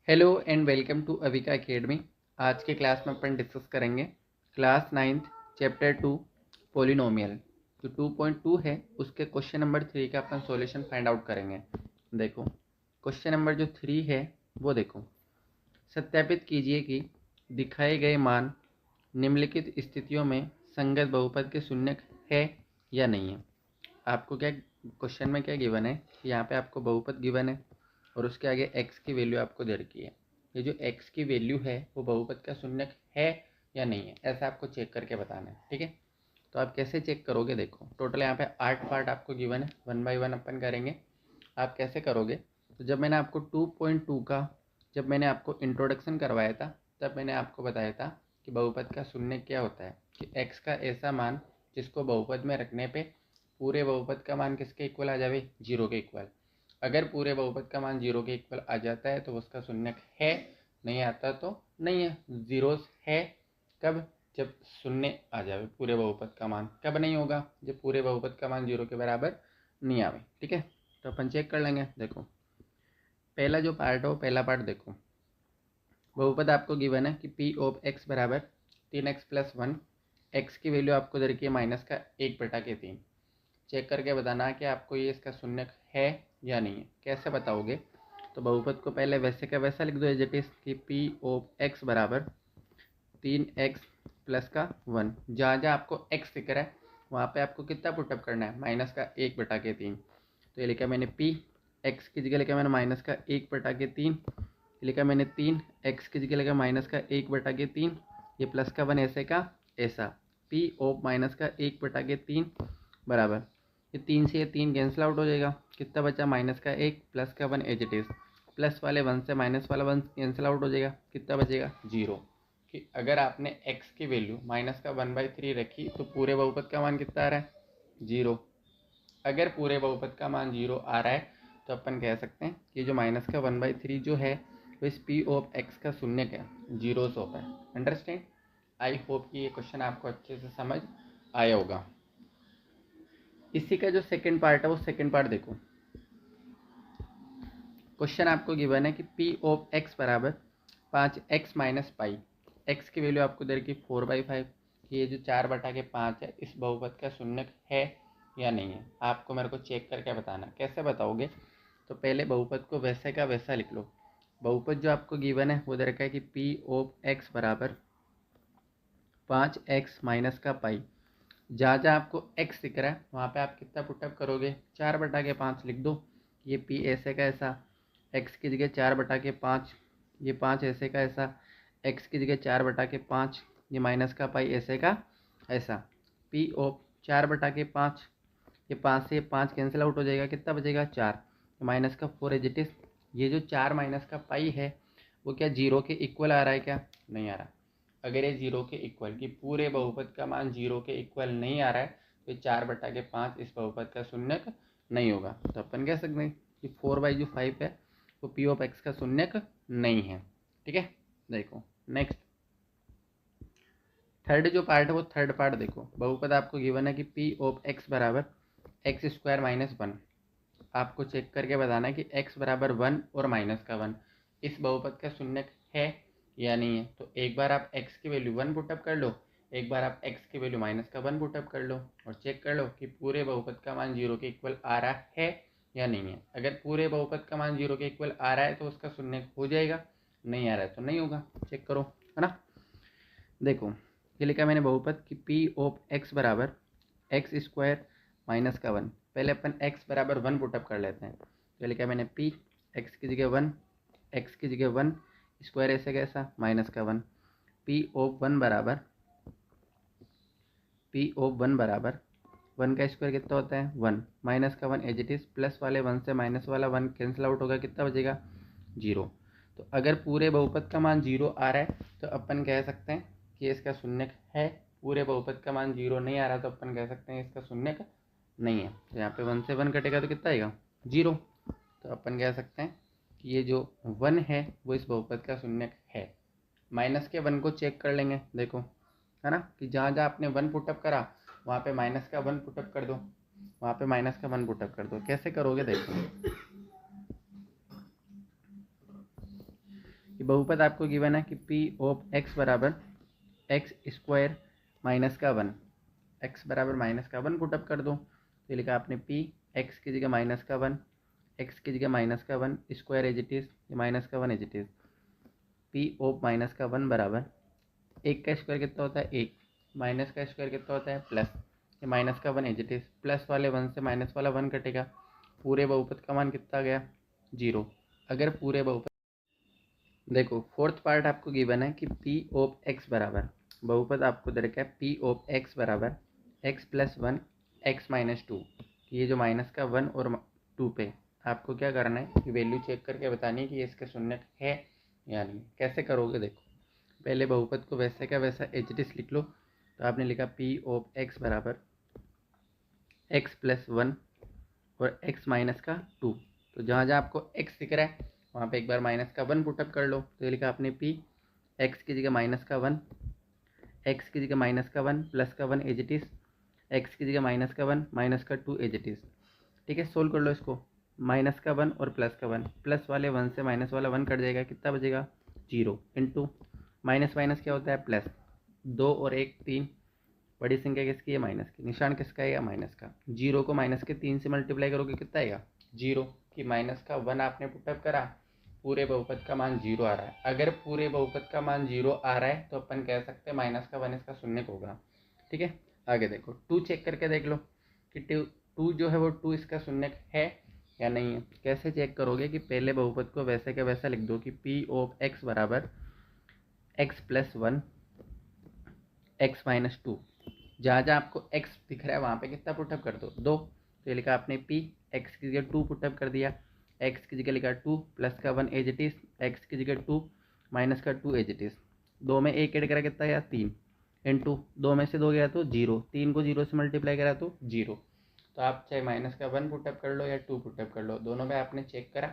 Hello and welcome to Avika academy. आज के class में अपन डिस्कस करेंगे क्लास 9th चैप्टर 2 पोलिनोमियल। जो 2.2 है उसके क्वेश्चन नंबर 3 का अपन सॉल्यूशन फाइंड आउट करेंगे। देखो क्वेश्चन नंबर जो 3 है वो देखो, सत्यापित कीजिए कि दिखाए गए मान निम्नलिखित स्थितियों में संगत बहुपद के शून्य है या नहीं है। आपको क्या क्वेश्चन में क्या गिवन है कि यहाँ पे आपको बहुपद गिवन है और उसके आगे x की वैल्यू आपको दे रखी है। ये जो x की वैल्यू है वो बहुपद का शून्य है या नहीं है, ऐसा आपको चेक करके बताना है। ठीक है, तो आप कैसे चेक करोगे, देखो टोटल यहाँ पे 8 पार्ट आपको गिवन है, 1 बाय 1 अपन करेंगे। आप कैसे करोगे, तो जब मैंने आपको 2.2 का जब मैंने आपको इंट्रोडक्शन करवाया था तब मैंने आपको बताया था कि बहुपद का शून्य क्या होता है, कि x का ऐसा मान जिसको बहुपद में रखने पे पूरे बहुपद का मान किसके इक्वल आ जाए, 0 के इक्वल। अगर पूरे बहुपद का मान 0 के इक्वल आ जाता है तो उसका शून्य है, नहीं आता तो नहीं है। जीरोस है कब, जब शून्य आ जाए पूरे बहुपद का मान। कब नहीं होगा, जब पूरे बहुपद का मान 0 के बराबर नहीं आवे। ठीक है, तो अपन चेक कर लेंगे। देखो पहला जो पार्ट हो, पहला पार्ट देखो, बहुपद आपको गिवन है कि पी ऑफ एक्स बराबर 3x+1। एक्स की वैल्यू आपको दे रखी है माइनस का 1/3। चेक करके बताना कि आपको ये इसका शून्य है या नहीं है। कैसे बताओगे, तो बहुपद को पहले वैसे का वैसा लिख दो एज इट इज कि पी ऑफ एक्स बराबर 3x+1। जहाँ जहाँ आपको x दिख रहा है वहाँ पे आपको कितना पुटअप करना है, -1/3। तो ये लिखा मैंने p, x की जगह लिखा मैंने -1/3, लिखा मैंने 3, x की जगह लिखा -1/3, ये प्लस का 1 ऐसे का ऐसा, p ऑफ -1/3 बराबर, ये 3 से ये 3 कैंसिल आउट हो जाएगा, कितना बचा -1 प्लस का 1 एज इट इज़, प्लस वाले 1 से माइनस वाला 1 कैंसिल आउट हो जाएगा, कितना बचेगा 0। कि अगर आपने x की वैल्यू -1/3 रखी तो पूरे बहुपद का मान कितना आ रहा है, 0। अगर पूरे बहुपद का मान 0 आ रहा है तो अपन कह सकते हैं कि जो -1/3 जो है वो इस p ऑफ x का शून्य है, 0 होता है। अंडरस्टैंड, आई होप कि ये क्वेश्चन आपको अच्छे से समझ आया होगा। इसी का जो सेकंड पार्ट है वो सेकंड पार्ट देखो, क्वेश्चन आपको गिवन है कि p ऑफ x बराबर 5x माइनस पाई। x की वैल्यू आपको दे रखी 4/5 कि ये जो 4/5 है इस बहुपद का शून्य है या नहीं है। आपको मेरे को चेक करके बताना। कैसे बताओगे, तो पहले बहुपद को वैसे का वैसा लिख लो। बहुपद जो आपको गिवन है वो दे रखा है कि p ऑफ x बराबर 5x माइनस का पाई। जहाँ जहाँ आपको x दिख रहा है वहाँ पे आप कितना पुटअप करोगे, 4/5 लिख दो। ये p ऐसे का ऐसा, x की जगह 4/5, ये 5 ऐसे का ऐसा, x की जगह 4/5, ये माइनस का पाई ऐसे का ऐसा, p ऑफ 4/5, ये 5 से 5 कैंसिल आउट हो जाएगा, कितना बचेगा 4, माइनस का 4 एज इट इज। ये जो 4 माइनस का पाई है वो क्या 0 के इक्वल आ रहा है, क्या नहीं आ रहा। अगर ये 0 के इक्वल की पूरे बहुपद का मान 0 के इक्वल नहीं आ रहा है तो ये 4/5 इस बहुपद का शून्य नहीं होगा। तो अपन कह सकते हैं कि 4/5 है वो पी ऑफ एक्स का शून्य नहीं है। ठीक है, देखो नेक्स्ट थर्ड जो पार्ट है वो थर्ड पार्ट देखो, बहुपद आपको गिवन है कि पी ऑफ एक्स बराबर x² - 1। आपको चेक करके बताना है कि x बराबर 1 और -1 इस बहुपद का शून्य है या नहीं है। तो एक बार आप x की वैल्यू 1 पुटअप कर लो, एक बार आप x की वैल्यू -1 पुटअप कर लो और चेक कर लो कि पूरे बहुपद का मान 0 के इक्वल आ रहा है या नहीं है। अगर पूरे बहुपद का मान 0 के इक्वल आ रहा है तो उसका शून्य हो जाएगा, नहीं आ रहा है तो नहीं होगा। चेक करो, है ना। देखो ये लिखा मैंने बहुपद कि p ऑफ x बराबर x² - 1। पहले अपन x बराबर 1 पुटअप कर लेते हैं। तो लिखा मैंने p, x की जगह 1, x की जगह 1, स्क्वायर ऐसे कैसा -1, p ऑफ 1 बराबर 1 का स्क्वायर कितना होता है 1, -1 एज इट इज़, प्लस वाले 1 से माइनस वाला 1 कैंसिल आउट होगा, कितना बचेगा 0। तो अगर पूरे बहुपद का मान 0 आ रहा है तो अपन कह सकते हैं कि इसका शून्य है। पूरे बहुपद का मान 0 नहीं आ रहा तो अपन कह सकते हैं इसका शून्य नहीं है। तो यहाँ पे 1 से 1 कटेगा तो कितना आएगा 0। तो अपन कह सकते हैं कि ये जो 1 है वो इस बहुपद का शून्य है। माइनस के 1 को चेक कर लेंगे, देखो है ना, कि जहाँ जहाँ आपने 1 पुटअप करा वहाँ पे माइनस का 1 पुटअप कर दो, वहाँ पे माइनस का 1 पुटअप कर दो। कैसे करोगे देखो, कि बहुपद आपको गिवन है कि पी ऑफ एक्स बराबर एक्स स्क्वायर माइनस का 1, एक्स बराबर माइनस का 1 पुटअप कर दो। तो लिखा आपने पी एक्स की जगह माइनस का 1, एक्स की जगह माइनस का 1 square as it is, minus का 1 as it is. P of minus का 1 बराबर एक का स्क्वायर कितना होता है 1, माइनस का स्क्वायर कितना होता है प्लस, ये माइनस का 1 एज इट इज़, प्लस वाले 1 से माइनस वाला 1 कटेगा, पूरे बहुपद का मान कितना गया 0। अगर पूरे बहुपद देखो फोर्थ पार्ट आपको गिवन है कि पी ऑफ एक्स बराबर बहुपद आपको दे रखा है पी ऑफ एक्स बराबर एक्स प्लस 1 एक्स माइनस 2। ये जो माइनस का 1 और 2 पे आपको क्या करना है कि वैल्यू चेक करके बतानी है कि ये इसका शून्य है या नहीं। कैसे करोगे देखो, पहले बहुपद को वैसे का वैसा एच लिख लो। तो आपने लिखा पी ऑफ एक्स बराबर एक्स प्लस 1 और एक्स माइनस का 2। तो जहाँ जहाँ आपको एक्स दिख रहा है वहाँ पे एक बार माइनस का 1 पुटअप कर लो। तो ये लिखा आपने पी एक्स की जगह माइनस का 1, एक्स की जगह माइनस का 1 प्लस का 1 एज इट इज़, एक्स की जगह माइनस का 1 माइनस का 2 एज इट इज़। ठीक है, सोल्व कर लो इसको। माइनस का 1 और प्लस का 1, प्लस वाले 1 से माइनस वाला 1 कट जाएगा, कितना बचेगा 0 इंटू माइनस माइनस क्या होता है प्लस, 2 और 1 3, बड़ी संख्या किसकी है माइनस की, निशान किसका है माइनस का। 0 को माइनस के 3 से मल्टीप्लाई करोगे कितना आएगा 0, कि माइनस का 1 आपने पुटअप करा, पूरे बहुपद का मान 0 आ रहा है। अगर पूरे बहुपद का मान 0 आ रहा है तो अपन कह सकते हैं माइनस का 1 इसका शून्य होगा। ठीक है, आगे देखो 2 चेक करके देख लो कि 2 जो है वो 2 इसका शून्य है या नहीं है। कैसे चेक करोगे कि पहले बहुपद को वैसे का वैसा लिख दो कि पी ऑफ एक्स बराबर एक्स प्लस 1 एक्स माइनस 2। जहाँ जहाँ आपको x दिख रहा है वहाँ पे कितना पुटअप कर दो 2। तो ये लिखा आपने p x की जगह 2 पुटअप कर दिया, x की जगह लिखा 2 प्लस का 1 एज इट इज़, x की जगह 2 माइनस का 2 एज इट इज़। 2 में 1 ऐड करा कितना गया 3 इंटू 2 में से 2 गया तो 0, 3 को 0 से मल्टीप्लाई करा तो 0। तो आप चाहे माइनस का 1 पुटअप कर लो या 2 पुटअप कर लो, दोनों में आपने चेक करा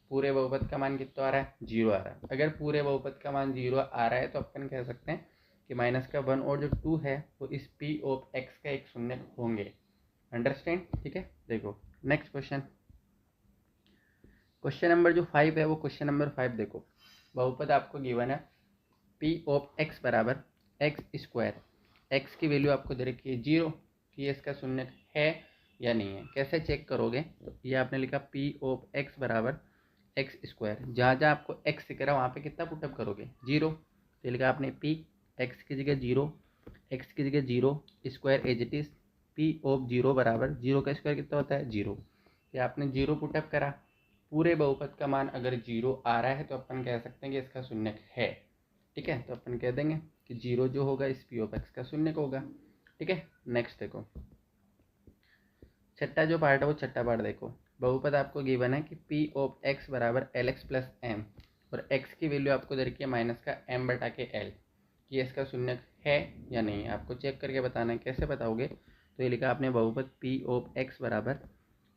पूरे बहुपद का मान कितना आ रहा है 0 आ रहा है। अगर पूरे बहुपद का मान 0 आ रहा है तो अपन कह सकते हैं कि माइनस का 1 और जो 2 है वो इस पी ऑफ एक्स का एक शून्य होंगे। अंडरस्टैंड। ठीक है, देखो नेक्स्ट क्वेश्चन, क्वेश्चन नंबर जो 5 है वो क्वेश्चन नंबर 5 देखो। बहुपद आपको गिवन है पी ऑफ एक्स बराबर एक्स स्क्वायर, एक्स की वैल्यू आपको दे रखी है 0, कि ये इसका शून्य है या नहीं है। कैसे चेक करोगे, तो ये आपने लिखा पी ऑफ एक्स बराबर एक्स स्क्वायर, जहाँ जहाँ आपको एक्स दिख रहा है वहाँ पे कितना पुटअप करोगे 0। तो लिखा आपने पी एक्स की जगह 0, एक्स की जगह 0 square as it is, P of 0 बराबर 0 का स्क्वायर कितना होता है 0। ये आपने 0 पुटअप करा, पूरे बहुपद का मान अगर 0 आ रहा है तो अपन कह सकते हैं कि इसका शून्य है। ठीक है, तो अपन कह देंगे कि 0 जो होगा इस पी ऑफ एक्स का शून्य होगा। ठीक है, नेक्स्ट देखो छठा जो पार्ट है वो छठा पार्ट देखो। बहुपद आपको गिवन है कि पी ऑफ एक्स बराबर एल एक्स प्लस एम, और एक्स की वैल्यू आपको दे रखी है माइनस का एम बटा के एल, कि इसका शून्य है या नहीं है। आपको चेक करके बताना है। कैसे बताओगे, तो ये लिखा आपने बहुपद पी ऑफ एक्स बराबर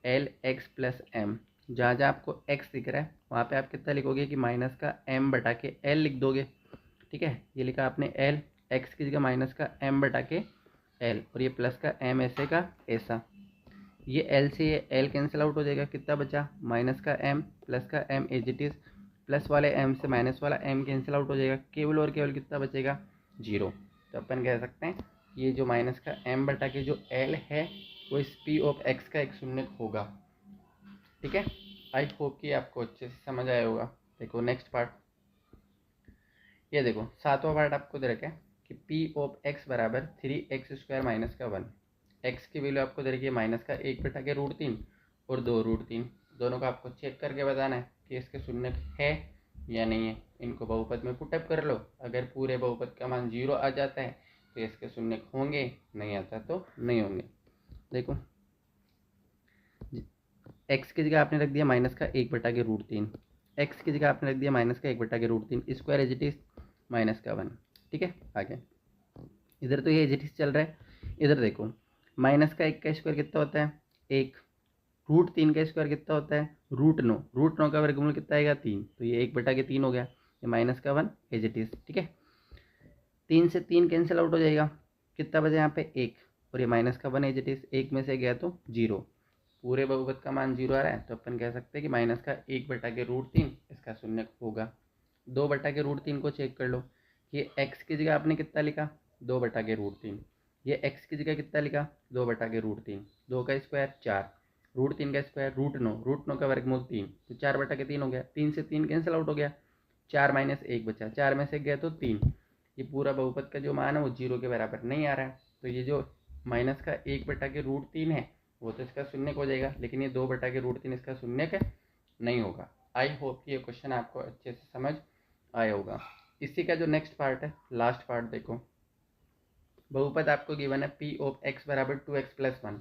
एल एक्स प्लस एम, जहाँ जहाँ आपको एक्स दिख रहा है वहाँ पे आप कितना लिखोगे कि माइनस का एम बटा के एल लिख दोगे। ठीक है, ये लिखा आपने एल, एक्स की जगह माइनस का एम बटा के एल, और ये प्लस का एम ऐसे का ऐसा। ये एल से ये एल कैंसिल आउट हो जाएगा, कितना बचा माइनस का एम प्लस का M as it is, plus वाले एम से माइनस वाला एम कैंसिल आउट हो जाएगा, केवल और केवल कितना बचेगा 0। तो अपन कह सकते हैं ये जो माइनस का एम बटा के जो एल है वो इस पी ऑफ एक्स का एक शून्य होगा। ठीक है, आई होप कि आपको अच्छे से समझ आया होगा। देखो नेक्स्ट पार्ट, ये देखो सातवां पार्ट आपको दे रखा है कि पी ऑफ एक्स बराबर 3x स्क्वायर माइनस का 1, एक्स की वैल्यू आपको दे रखी है माइनस का 1 बटा के √3 और 2√3, दोनों का आपको चेक करके बताना है कि इसके शून्य है या नहीं है। इनको बहुपद में पुटअप कर लो, अगर पूरे बहुपद का मान 0 आ जाता है तो इसके शून्य होंगे, नहीं आता तो नहीं होंगे। देखो एक्स की जगह आपने रख दिया माइनस का 1 बटा के √3, एक्स की जगह आपने रख दिया माइनस का 1 बटा के √3 square as it is minus का 1। ठीक है, आगे इधर तो ये एज इट इज़ चल रहा है, इधर देखो माइनस का 1 का स्क्वायर कितना होता है 1, √3 का स्क्वायर कितना होता है √9, √9 का वर्गमूल कितना आएगा 3, तो ये 1 बटा के 3 हो गया, ये माइनस का 1 एज इट इज़। ठीक है, 3 से 3 कैंसिल आउट हो जाएगा, कितना बचा यहाँ पे 1, और ये माइनस का 1 एज इट इज़, 1 में से गया तो 0, पूरे बहुपद का मान 0 आ रहा है तो अपन कह सकते हैं कि माइनस का 1 बटा के √3 इसका शून्य होगा। 2/√3 को चेक कर लो कि x की जगह आपने कितना लिखा 2/√3, ये x की जगह कितना लिखा 2/√3, 2 का स्क्वायर 4, √3 का स्क्वायर √9 का वर्गमूल 3, तो 4/3 हो गया, 3 से 3 कैंसिल आउट हो गया, 4 - 1 बचा, 4 में से गया तो 3। ये पूरा बहुपद का जो मान है वो 0 के बराबर नहीं आ रहा है, तो ये जो माइनस का 1/√3 है वो तो इसका शून्य हो जाएगा, लेकिन ये 2/√3 इसका शून्य नहीं होगा। आई होप कि ये क्वेश्चन आपको अच्छे से समझ आया होगा। इसी का जो नेक्स्ट पार्ट है, लास्ट पार्ट देखो, बहुपद आपको गिवन है पी ऑफ एक्स बराबर 2x + 1,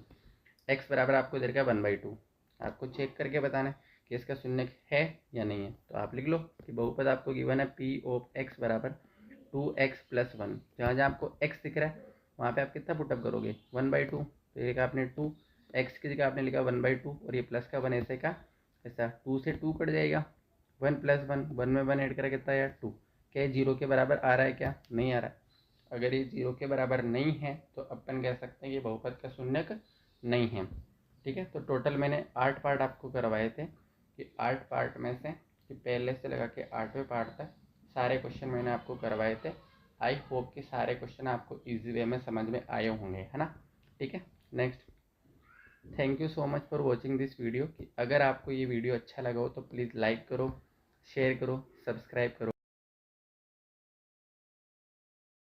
एक्स बराबर आपको दे रखा है 1/2, आपको चेक करके बताना है कि इसका शून्य है या नहीं है। तो आप लिख लो कि बहुपद आपको गिवन है पी ऑफ एक्स बराबर 2x + 1, जहाँ जहाँ आपको x दिख रहा है वहाँ पे आप कितना पुटअप करोगे 1/2, तो ये लिखा आपने 2, x की जगह आपने लिखा 1/2 और ये प्लस का 1 ऐसे का ऐसा, 2 से 2 कट जाएगा, 1 + 1, 1 में 1 ऐड करा कितना आया 2, क्या 0 के बराबर आ रहा है क्या, नहीं आ रहा है। अगर ये 0 के बराबर नहीं है तो अपन कह सकते हैं कि बहुपद का शून्यक नहीं है। ठीक है, तो टोटल मैंने 8 पार्ट आपको करवाए थे कि 8 पार्ट में से कि पहले से लगा के 8वें पार्ट तक सारे क्वेश्चन मैंने आपको करवाए थे। आई होप कि सारे क्वेश्चन आपको इजी वे में समझ में आए होंगे, है ना। ठीक है, next, thank you so much for watching this video. कि अगर आपको ये वीडियो अच्छा लगा हो तो प्लीज़ लाइक करो, शेयर करो, सब्सक्राइब करो।